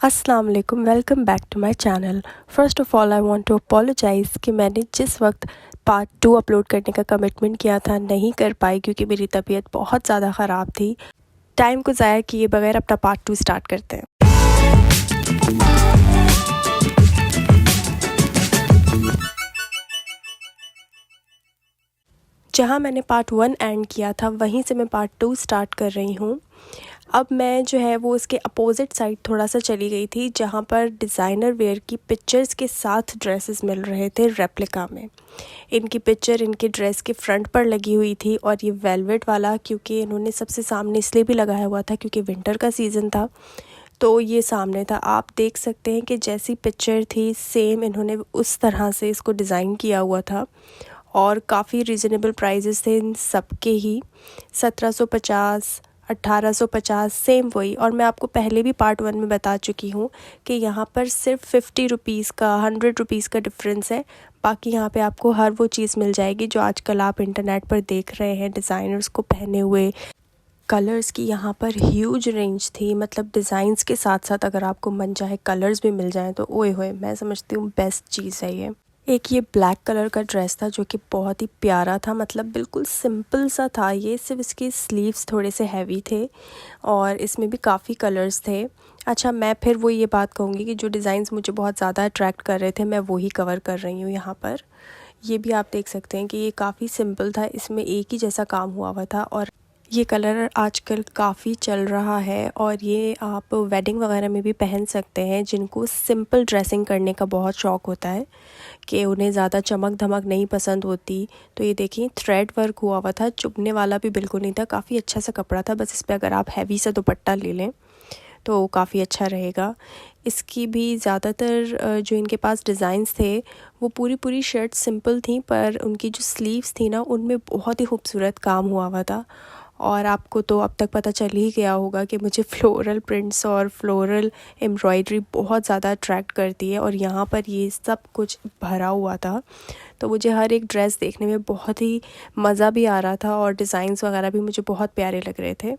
अस्सलाम वालेकुम, welcome back to my channel. First of all I want to apologize कि मैंने जिस वक्त पार्ट 2 अपलोड करने का कमिटमेंट किया था नहीं कर पाई क्योंकि मेरी तबीयत बहुत ज़्यादा ख़राब थी। टाइम को ज़ाया किए बगैर अपना पार्ट 2 स्टार्ट करते हैं। जहाँ मैंने पार्ट 1 एंड किया था वहीं से मैं पार्ट 2 स्टार्ट कर रही हूँ। अब मैं जो है वो उसके अपोज़िट साइड थोड़ा सा चली गई थी जहाँ पर डिज़ाइनर वेयर की पिक्चर्स के साथ ड्रेसेस मिल रहे थे रेप्लिका में। इनकी पिक्चर इनके ड्रेस के फ्रंट पर लगी हुई थी और ये वेलवेट वाला क्योंकि इन्होंने सबसे सामने इसलिए भी लगाया हुआ था क्योंकि विंटर का सीज़न था, तो ये सामने था। आप देख सकते हैं कि जैसी पिक्चर थी सेम इन्होंने उस तरह से इसको डिज़ाइन किया हुआ था और काफ़ी रीज़नेबल प्राइजेस थे इन सब के ही। 1750, 1850 सेम वही। और मैं आपको पहले भी पार्ट 1 में बता चुकी हूँ कि यहाँ पर सिर्फ 50 रुपीज़ का 100 रुपीज़ का डिफरेंस है। बाकी यहाँ पे आपको हर वो चीज़ मिल जाएगी जो आजकल आप इंटरनेट पर देख रहे हैं डिज़ाइनर्स को पहने हुए। कलर्स की यहाँ पर ह्यूज रेंज थी, मतलब डिज़ाइंस के साथ साथ अगर आपको मन चाहे कलर्स भी मिल जाएँ तो ओए होए, मैं समझती हूँ बेस्ट चीज़ है ये। एक ये ब्लैक कलर का ड्रेस था जो कि बहुत ही प्यारा था, मतलब बिल्कुल सिंपल सा था ये, सिर्फ इसके स्लीव्स थोड़े से हैवी थे और इसमें भी काफ़ी कलर्स थे। अच्छा, मैं फिर वो ये बात कहूँगी कि जो डिज़ाइंस मुझे बहुत ज़्यादा अट्रैक्ट कर रहे थे मैं वही कवर कर रही हूँ यहाँ पर। ये भी आप देख सकते हैं कि ये काफ़ी सिंपल था, इसमें एक ही जैसा काम हुआ हुआ था और ये कलर आजकल काफ़ी चल रहा है और ये आप वेडिंग वगैरह में भी पहन सकते हैं। जिनको सिंपल ड्रेसिंग करने का बहुत शौक़ होता है कि उन्हें ज़्यादा चमक धमक नहीं पसंद होती, तो ये देखिए थ्रेड वर्क हुआ हुआ था, चुभने वाला भी बिल्कुल नहीं था, काफ़ी अच्छा सा कपड़ा था। बस इस पर अगर आप हैवी सा दुपट्टा ले लें तो काफ़ी अच्छा रहेगा। इसकी भी ज़्यादातर जो इनके पास डिज़ाइंस थे वो पूरी शर्ट सिंपल थी, पर उनकी जो स्लीव्स थी ना उनमें बहुत ही खूबसूरत काम हुआ हुआ था। और आपको तो अब तक पता चल ही गया होगा कि मुझे फ्लोरल प्रिंट्स और फ्लोरल एम्ब्रॉयडरी बहुत ज़्यादा अट्रैक्ट करती है और यहाँ पर ये सब कुछ भरा हुआ था, तो मुझे हर एक ड्रेस देखने में बहुत ही मज़ा भी आ रहा था और डिज़ाइंस वगैरह भी मुझे बहुत प्यारे लग रहे थे।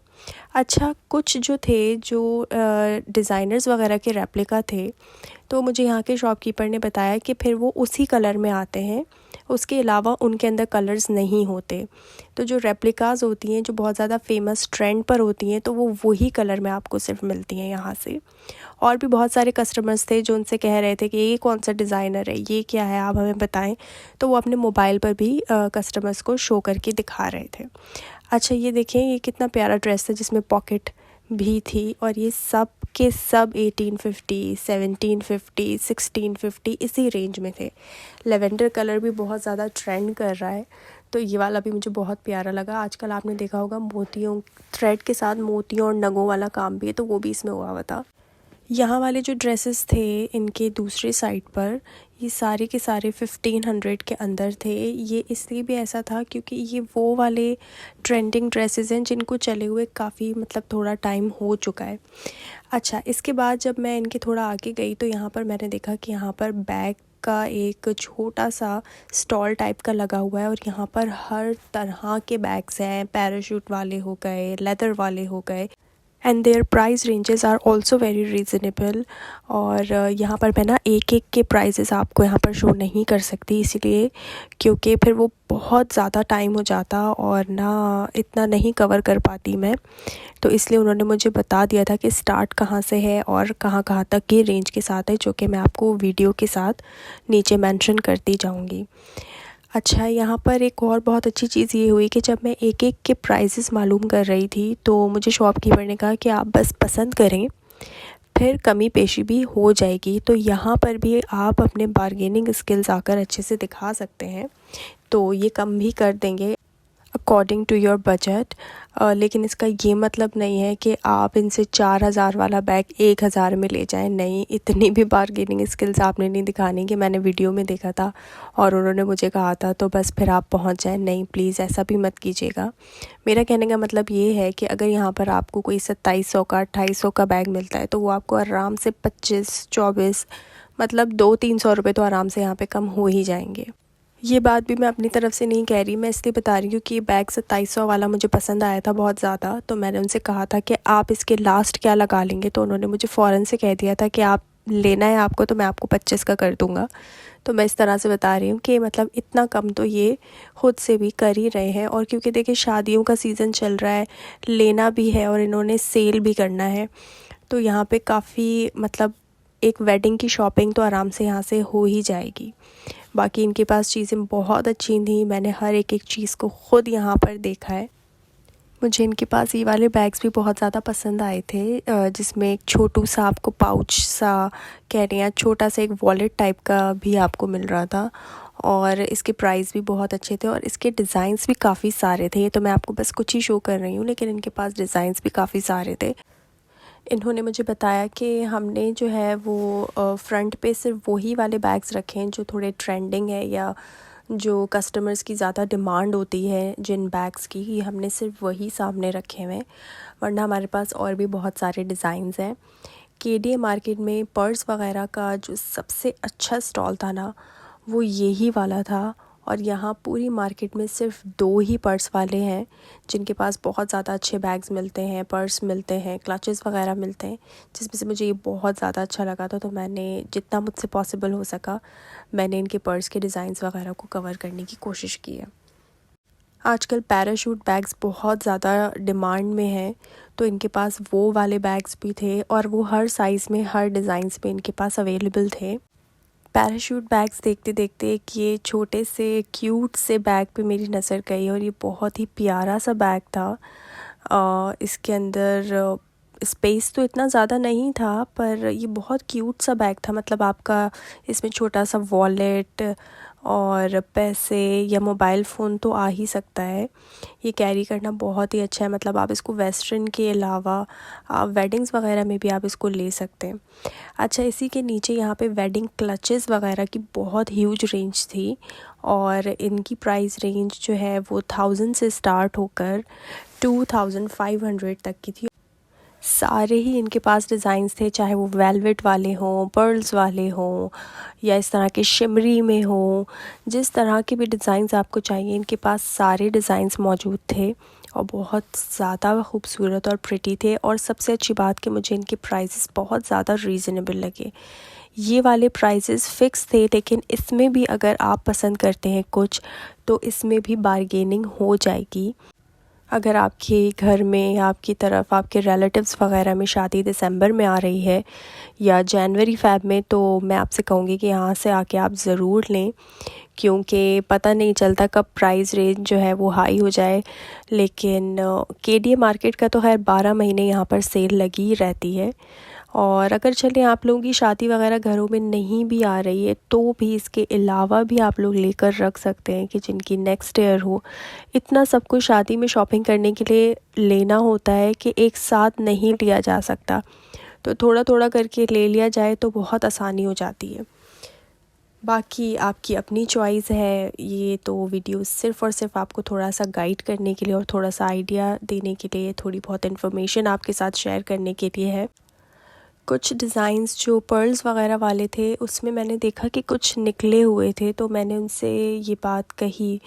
अच्छा, कुछ जो थे जो डिज़ाइनर्स वगैरह के रेप्लिका थे, तो मुझे यहाँ के शॉपकीपर ने बताया कि फिर वो उसी कलर में आते हैं, उसके अलावा उनके अंदर कलर्स नहीं होते। तो जो रेप्लिकाज़ होती हैं जो बहुत ज़्यादा फेमस ट्रेंड पर होती हैं तो वो वही कलर में आपको सिर्फ मिलती हैं यहाँ से। और भी बहुत सारे कस्टमर्स थे जो उनसे कह रहे थे कि ये कौन सा डिज़ाइनर है, ये क्या है, आप हमें बताएं, तो वो अपने मोबाइल पर भी कस्टमर्स को शो करके दिखा रहे थे। अच्छा, ये देखें ये कितना प्यारा ड्रेस था जिसमें पॉकेट भी थी और ये सब के सब 1850, 1750, 1650 इसी रेंज में थे। लेवेंडर कलर भी बहुत ज़्यादा ट्रेंड कर रहा है, तो ये वाला भी मुझे बहुत प्यारा लगा। आजकल आपने देखा होगा मोतियों, थ्रेड के साथ मोतियों और नगों वाला काम भी है, तो वो भी इसमें हुआ हुआ था। यहाँ वाले जो ड्रेसेस थे इनके दूसरे साइड पर ये सारे के सारे 1500 के अंदर थे। ये इसलिए भी ऐसा था क्योंकि ये वो वाले ट्रेंडिंग ड्रेसेस हैं जिनको चले हुए काफ़ी मतलब थोड़ा टाइम हो चुका है। अच्छा, इसके बाद जब मैं इनके थोड़ा आगे गई तो यहाँ पर मैंने देखा कि यहाँ पर बैग का एक छोटा सा स्टॉल टाइप का लगा हुआ है और यहाँ पर हर तरह के बैग्स हैं, पैराशूट वाले हो गए, लेदर वाले हो गए, and their price ranges are also very reasonable. और यहाँ पर मैं ना एक एक के प्राइजेस आपको यहाँ पर शो नहीं कर सकती इसीलिए, क्योंकि फिर वो बहुत ज़्यादा टाइम हो जाता और ना इतना नहीं कवर कर पाती मैं, तो इसलिए उन्होंने मुझे बता दिया था कि स्टार्ट कहाँ से है और कहाँ कहाँ तक की रेंज के साथ है, जो कि मैं आपको वीडियो के साथ नीचे मेंशन करती जाऊँगी। अच्छा, यहाँ पर एक और बहुत अच्छी चीज़ ये हुई कि जब मैं एक एक के प्राइसेस मालूम कर रही थी तो मुझे शॉपकीपर ने कहा कि आप बस पसंद करें, फिर कमी पेशी भी हो जाएगी। तो यहाँ पर भी आप अपने बार्गेनिंग स्किल्स आकर अच्छे से दिखा सकते हैं, तो ये कम भी कर देंगे अकॉर्डिंग टू योर बजट। लेकिन इसका ये मतलब नहीं है कि आप इनसे 4000 वाला बैग 1000 में ले जाएं, नहीं, इतनी भी बार्गेनिंग स्किल्स आपने नहीं दिखानी कि मैंने वीडियो में देखा था और उन्होंने मुझे कहा था तो बस फिर आप पहुंच जाएं। नहीं, प्लीज़ ऐसा भी मत कीजिएगा। मेरा कहने का मतलब ये है कि अगर यहाँ पर आपको कोई 2700 का 2800 का बैग मिलता है तो वो आपको आराम से 25, 24 मतलब 200-300 रुपये तो आराम से यहाँ पे कम हो ही जाएंगे। ये बात भी मैं अपनी तरफ से नहीं कह रही, मैं इसलिए बता रही हूँ कि ये बैग 2700 वाला मुझे पसंद आया था बहुत ज़्यादा। तो मैंने उनसे कहा था कि आप इसके लास्ट क्या लगा लेंगे, तो उन्होंने मुझे फ़ौरन से कह दिया था कि आप लेना है आपको तो मैं आपको 25 का कर दूँगा। तो मैं इस तरह से बता रही हूँ कि मतलब इतना कम तो ये खुद से भी कर ही रहे हैं। और क्योंकि देखिए शादियों का सीज़न चल रहा है, लेना भी है और इन्होंने सेल भी करना है, तो यहाँ पे काफ़ी मतलब एक वेडिंग की शॉपिंग तो आराम से यहाँ से हो ही जाएगी। बाकी इनके पास चीज़ें बहुत अच्छी थी, मैंने हर एक चीज़ को ख़ुद यहाँ पर देखा है। मुझे इनके पास ये वाले बैग्स भी बहुत ज़्यादा पसंद आए थे, जिसमें एक छोटू सा आपको पाउच सा कह रहे हैं, छोटा सा एक वॉलेट टाइप का भी आपको मिल रहा था। और इसके प्राइस भी बहुत अच्छे थे और इसके डिज़ाइंस भी काफ़ी सारे थे। तो मैं आपको बस कुछ ही शो कर रही हूँ, लेकिन इनके पास डिज़ाइंस भी काफ़ी सारे थे। इन्होंने मुझे बताया कि हमने जो है वो फ्रंट पे सिर्फ वही वाले बैग्स रखे हैं जो थोड़े ट्रेंडिंग है या जो कस्टमर्स की ज़्यादा डिमांड होती है जिन बैग्स की, ये हमने सिर्फ वही सामने रखे हुए हैं, वरना हमारे पास और भी बहुत सारे डिज़ाइंस हैं। केडीए मार्केट में पर्स वगैरह का जो सबसे अच्छा स्टॉल था ना, वो यही वाला था। और यहाँ पूरी मार्केट में सिर्फ 2 ही पर्स वाले हैं जिनके पास बहुत ज़्यादा अच्छे बैग्स मिलते हैं, पर्स मिलते हैं, क्लचेस वगैरह मिलते हैं, जिसमें से मुझे ये बहुत ज़्यादा अच्छा लगा था। तो मैंने जितना मुझसे पॉसिबल हो सका मैंने इनके पर्स के डिज़ाइंस वगैरह को कवर करने की कोशिश की है। आजकल पैराशूट बैग्स बहुत ज़्यादा डिमांड में हैं, तो इनके पास वो वाले बैग्स भी थे और वो हर साइज़ में, हर डिज़ाइंस में इनके पास अवेलेबल थे। पैराशूट बैग्स देखते देखते एक ये छोटे से क्यूट से बैग पे मेरी नज़र गई और ये बहुत ही प्यारा सा बैग था। इसके अंदर स्पेस तो इतना ज़्यादा नहीं था, पर ये बहुत क्यूट सा बैग था। मतलब आपका इसमें छोटा सा वॉलेट और पैसे या मोबाइल फ़ोन तो आ ही सकता है। ये कैरी करना बहुत ही अच्छा है, मतलब आप इसको वेस्टर्न के अलावा आप वेडिंग्स वगैरह में भी आप इसको ले सकते हैं। अच्छा, इसी के नीचे यहाँ पे वेडिंग क्लचेस वगैरह की बहुत ह्यूज रेंज थी और इनकी प्राइस रेंज जो है वो 1000 से स्टार्ट होकर 2500 तक की थी। सारे ही इनके पास डिज़ाइंस थे, चाहे वो वेलवेट वाले हों, पर्ल्स वाले हों या इस तरह के शिमरी में हों, जिस तरह के भी डिज़ाइंस आपको चाहिए इनके पास सारे डिज़ाइंस मौजूद थे और बहुत ज़्यादा खूबसूरत और प्रिटी थे। और सबसे अच्छी बात कि मुझे इनके प्राइसेस बहुत ज़्यादा रीज़नेबल लगे। ये वाले प्राइसेस फ़िक्स थे, लेकिन इसमें भी अगर आप पसंद करते हैं कुछ तो इसमें भी बारगेनिंग हो जाएगी। अगर आपके घर में या आपकी तरफ आपके रिलेटिव्स वगैरह में शादी दिसंबर में आ रही है या जनवरी फ़ेब में, तो मैं आपसे कहूँगी कि यहाँ से आके आप ज़रूर लें, क्योंकि पता नहीं चलता कब प्राइस रेंज जो है वो हाई हो जाए। लेकिन केडीए मार्केट का तो खैर 12 महीने यहाँ पर सेल लगी ही रहती है। और अगर चलें आप लोगों की शादी वगैरह घरों में नहीं भी आ रही है तो भी इसके अलावा भी आप लोग लेकर रख सकते हैं कि जिनकी नेक्स्ट ईयर हो। इतना सब कुछ शादी में शॉपिंग करने के लिए लेना होता है कि एक साथ नहीं लिया जा सकता, तो थोड़ा थोड़ा करके ले लिया जाए तो बहुत आसानी हो जाती है। बाकी आपकी अपनी चॉइस है। ये तो वीडियो सिर्फ़ और सिर्फ आपको थोड़ा सा गाइड करने के लिए और थोड़ा सा आइडिया देने के लिए, थोड़ी बहुत इन्फॉर्मेशन आपके साथ शेयर करने के लिए है। कुछ डिज़ाइंस जो पर्ल्स वगैरह वाले थे उसमें मैंने देखा कि कुछ निकले हुए थे, तो मैंने उनसे ये बात कही,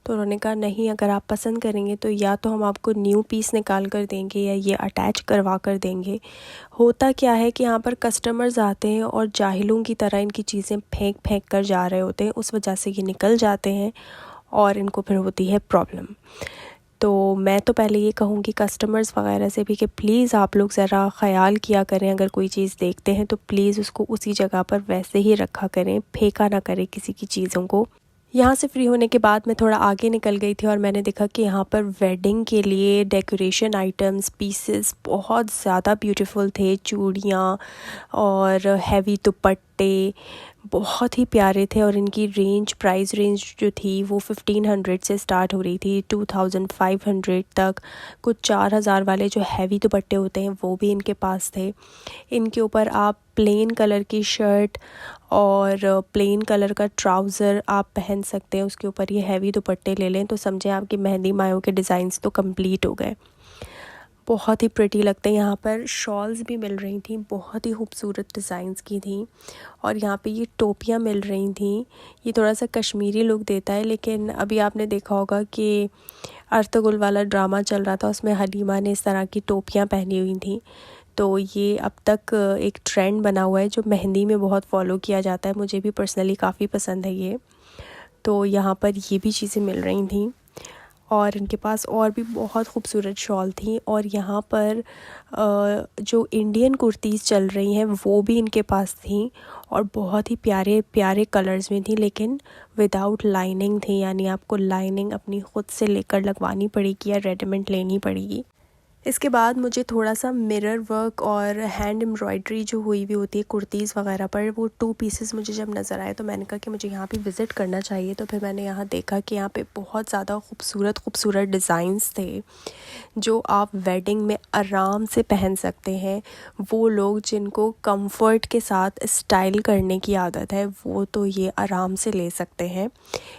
तो उन्होंने कहा नहीं, अगर आप पसंद करेंगे तो या तो हम आपको न्यू पीस निकाल कर देंगे या ये अटैच करवा कर देंगे। होता क्या है कि यहाँ पर कस्टमर्स आते हैं और जाहिलों की तरह इनकी चीज़ें फेंक फेंक कर जा रहे होते हैं, उस वजह से ये निकल जाते हैं और इनको फिर होती है प्रॉब्लम। तो मैं तो पहले ये कहूँगी कस्टमर्स वगैरह से भी कि प्लीज़ आप लोग ज़रा ख़याल किया करें, अगर कोई चीज़ देखते हैं तो प्लीज़ उसको उसी जगह पर वैसे ही रखा करें, फेंका ना करें किसी की चीज़ों को। यहाँ से फ्री होने के बाद मैं थोड़ा आगे निकल गई थी और मैंने देखा कि यहाँ पर वेडिंग के लिए डेकोरेशन आइटम्स, पीसेस बहुत ज़्यादा ब्यूटीफुल थे। चूड़ियाँ और हैवी दुपट्टे बहुत ही प्यारे थे और इनकी प्राइस रेंज जो थी वो 1500 से स्टार्ट हो रही थी 2500 तक। कुछ 4000 वाले जो हैवी दुपट्टे होते हैं वो भी इनके पास थे। इनके ऊपर आप प्लेन कलर की शर्ट और प्लेन कलर का ट्राउज़र आप पहन सकते हैं, उसके ऊपर ये हैवी दुपट्टे ले लें तो समझें आपकी मेहंदी मायों के डिज़ाइंस तो कंप्लीट हो गए। बहुत ही प्रिटी लगते हैं। यहाँ पर शॉल्स भी मिल रही थी, बहुत ही खूबसूरत डिज़ाइंस की थी। और यहाँ पे ये टोपियाँ मिल रही थी। ये थोड़ा सा कश्मीरी लुक देता है, लेकिन अभी आपने देखा होगा कि अर्तुगरुल वाला ड्रामा चल रहा था, उसमें हलीमा ने इस तरह की टोपियाँ पहनी हुई थी। तो ये अब तक एक ट्रेंड बना हुआ है जो मेहंदी में बहुत फॉलो किया जाता है। मुझे भी पर्सनली काफ़ी पसंद है ये। तो यहाँ पर ये भी चीज़ें मिल रही थी और इनके पास और भी बहुत खूबसूरत शॉल थी। और यहाँ पर जो इंडियन कुर्तीज़ चल रही हैं वो भी इनके पास थी और बहुत ही प्यारे प्यारे कलर्स में थी, लेकिन विदाउट लाइनिंग थी, यानी आपको लाइनिंग अपनी ख़ुद से लेकर लगवानी पड़ेगी या रेडीमेड लेनी पड़ेगी। इसके बाद मुझे थोड़ा सा मिरर वर्क और हैंड एम्ब्रॉयडरी जो हुई हुई होती है कुर्तीज़ वगैरह पर, वो 2 पीसेस मुझे जब नज़र आए तो मैंने कहा कि मुझे यहाँ पे विज़िट करना चाहिए। तो फिर मैंने यहाँ देखा कि यहाँ पे बहुत ज़्यादा खूबसूरत डिज़ाइंस थे जो आप वेडिंग में आराम से पहन सकते हैं। वो लोग जिनको कंफर्ट के साथ स्टाइल करने की आदत है वो तो ये आराम से ले सकते हैं।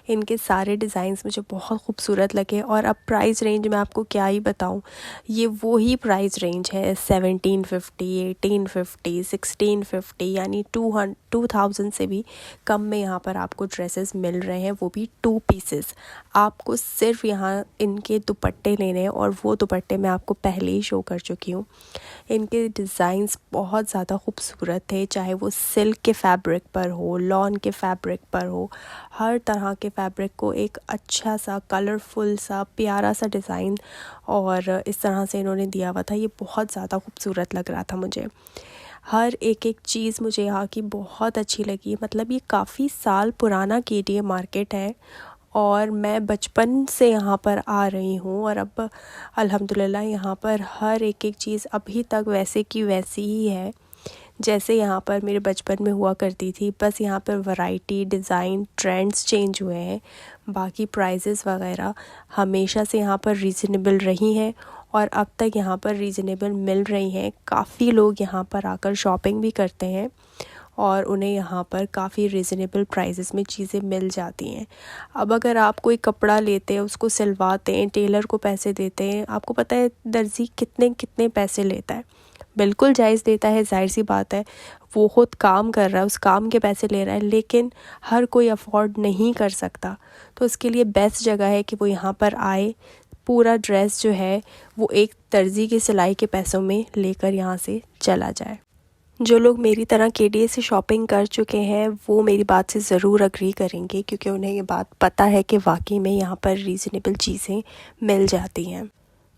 इनके सारे डिज़ाइंस मुझे बहुत खूबसूरत लगे। और अब प्राइस रेंज मैं आपको क्या ही बताऊँ, ये वो ही प्राइस रेंज है 1750, 1850, 1650, यानी 2000 से भी कम में यहाँ पर आपको ड्रेसेस मिल रहे हैं, वो भी 2 पीसेस। आपको सिर्फ यहाँ इनके दुपट्टे लेने हैं और वो दुपट्टे मैं आपको पहले ही शो कर चुकी हूँ। इनके डिज़ाइंस बहुत ज़्यादा खूबसूरत थे, चाहे वो सिल्क के फैब्रिक पर हो, लॉन के फैब्रिक पर हो, हर तरह के फैब्रिक को एक अच्छा सा कलरफुल सा प्यारा सा डिज़ाइन और इस तरह से इन्होंने दिया हुआ था। ये बहुत ज़्यादा खूबसूरत लग रहा था मुझे। हर एक चीज़ मुझे यहाँ की बहुत अच्छी लगी। मतलब ये काफ़ी साल पुराना KDA मार्केट है और मैं बचपन से यहाँ पर आ रही हूँ और अब अल्हम्दुलिल्लाह यहाँ पर हर एक चीज़ अभी तक वैसे की वैसी ही है जैसे यहाँ पर मेरे बचपन में हुआ करती थी। बस यहाँ पर वैरायटी, डिज़ाइन, ट्रेंड्स चेंज हुए हैं, बाकी प्राइसेस वगैरह हमेशा से यहाँ पर रीज़नेबल रही हैं और अब तक यहाँ पर रीज़नेबल मिल रही हैं। काफ़ी लोग यहाँ पर आकर शॉपिंग भी करते हैं और उन्हें यहाँ पर काफ़ी रीज़नेबल प्राइसेस में चीज़ें मिल जाती हैं। अब अगर आप कोई कपड़ा लेते हैं, उसको सिलवाते हैं, टेलर को पैसे देते हैं, आपको पता है दर्जी कितने कितने पैसे लेता है। बिल्कुल जायज़ देता है, जाहिर सी बात है, वो खुद काम कर रहा है, उस काम के पैसे ले रहा है, लेकिन हर कोई अफोर्ड नहीं कर सकता। तो उसके लिए बेस्ट जगह है कि वो यहाँ पर आए, पूरा ड्रेस जो है वो एक दर्जी की सिलाई के पैसों में लेकर यहाँ से चला जाए। जो लोग मेरी तरह KDA से शॉपिंग कर चुके हैं वो मेरी बात से ज़रूर अग्री करेंगे, क्योंकि उन्हें ये बात पता है कि वाकई में यहाँ पर रीज़नेबल चीज़ें मिल जाती हैं।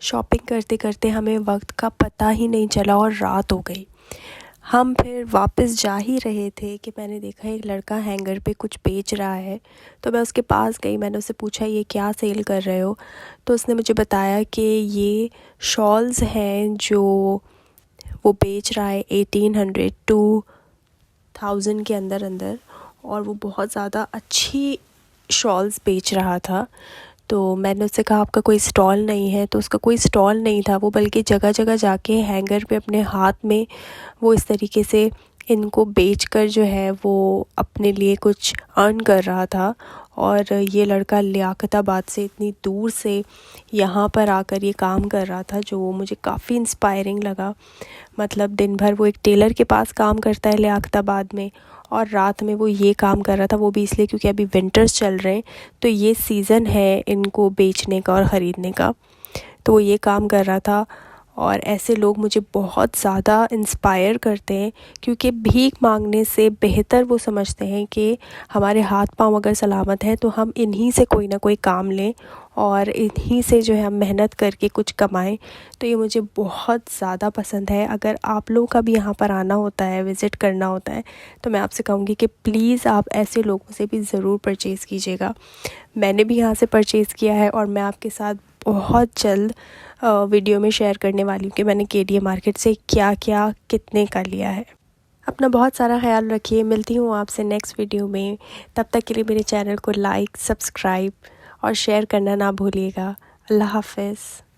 शॉपिंग करते करते हमें वक्त का पता ही नहीं चला और रात हो गई। हम फिर वापस जा ही रहे थे कि मैंने देखा एक लड़का हैंगर पे कुछ बेच रहा है। तो मैं उसके पास गई, मैंने उससे पूछा ये क्या सेल कर रहे हो। तो उसने मुझे बताया कि ये शॉल्स हैं जो वो बेच रहा है 1800 to 1000 के अंदर और वो बहुत ज़्यादा अच्छी शॉल्स बेच रहा था। तो मैंने उससे कहा आपका कोई स्टॉल नहीं है, तो उसका कोई स्टॉल नहीं था, वो बल्कि जगह जगह जाके हैंगर पे अपने हाथ में वो इस तरीके से इनको बेचकर जो है वो अपने लिए कुछ अर्न कर रहा था। और ये लड़का लियाकताबाद से इतनी दूर से यहाँ पर आकर ये काम कर रहा था, जो मुझे काफ़ी इंस्पायरिंग लगा। मतलब दिन भर वो एक टेलर के पास काम करता है लियाकताबाद में और रात में वो ये काम कर रहा था, वो भी इसलिए क्योंकि अभी विंटर्स चल रहे हैं, तो ये सीज़न है इनको बेचने का और ख़रीदने का। तो वो ये काम कर रहा था और ऐसे लोग मुझे बहुत ज़्यादा इंस्पायर करते हैं, क्योंकि भीख मांगने से बेहतर वो समझते हैं कि हमारे हाथ पांव अगर सलामत हैं तो हम इन्हीं से कोई ना कोई काम लें और इन्हीं से जो है हम मेहनत करके कुछ कमाएं। तो ये मुझे बहुत ज़्यादा पसंद है। अगर आप लोगों का भी यहाँ पर आना होता है, विज़िट करना होता है, तो मैं आपसे कहूँगी कि प्लीज़ आप ऐसे लोगों से भी ज़रूर परचेज़ कीजिएगा। मैंने भी यहाँ से परचेज़ किया है और मैं आपके साथ बहुत जल्द वीडियो में शेयर करने वाली हूँ कि मैंने KDA मार्केट से क्या क्या कितने का लिया है। अपना बहुत सारा ख्याल रखिए। मिलती हूँ आपसे नेक्स्ट वीडियो में। तब तक के लिए मेरे चैनल को लाइक, सब्सक्राइब और शेयर करना ना भूलिएगा। अल्लाह हाफ़िज़।